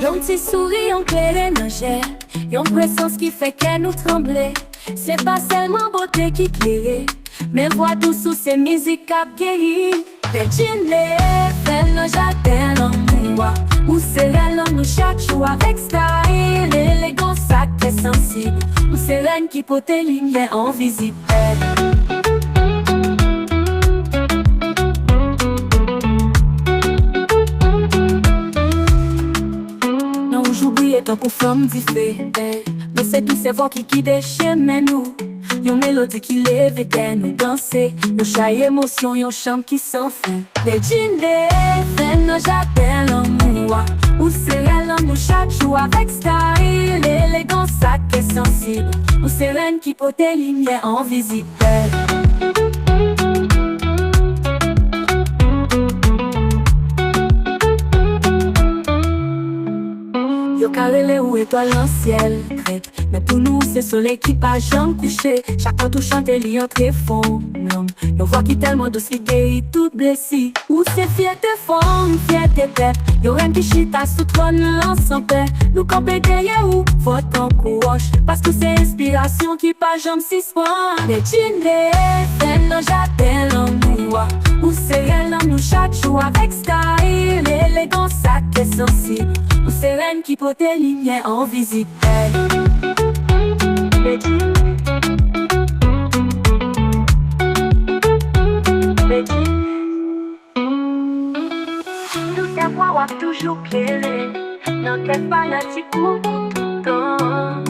Yon ti souri, yon claire nager, yon présence qui fait qu'elle nous trembler. C'est pas seulement beauté qui claire, mais voix douce ou c'est musique qui guérit. Virginie, fait nos jardins l'amour, ou c'est l'homme nous chaque jour avec style, l'élégance ça qui est sensible, ou c'est l'âne qui peut tes lignes en visite. J'oublie tant pour femme d'y mais c'est tous ces voix qui déchirent nous. Yon mélodie qui lève et nous danser. Yon chant émotion, yon chant qui s'en fait. Les jeans fait nos jardins l'amour, ou c'est l'amour chaque jour avec style, l'élégance ça qui est sensible, ou c'est l'âne qui peut tes lignes en visite. Yo carré ou étoile en ciel crête, mais pour nous c'est soleil qui pas jamais couché. Chacun tout chante li entre fond. Yo voix qui tellement douce qui guérit tout blessé. Ou c'est fierté femme, fierté pep. Yo rien qui chita sous trône l'ensemble paix. Nous camper derrière ou votre encourage, parce que c'est inspiration qui pas jamais si soin. Les jeans fait nos jardins l'amour, ou c'est réel nous chaque jour avec style, l'élégance ça qui est sensible, ou c'est reine qui peut tes lignes en visite. Nous t'es voix toujours clairé, non t'es pas là tu cours tout le temps.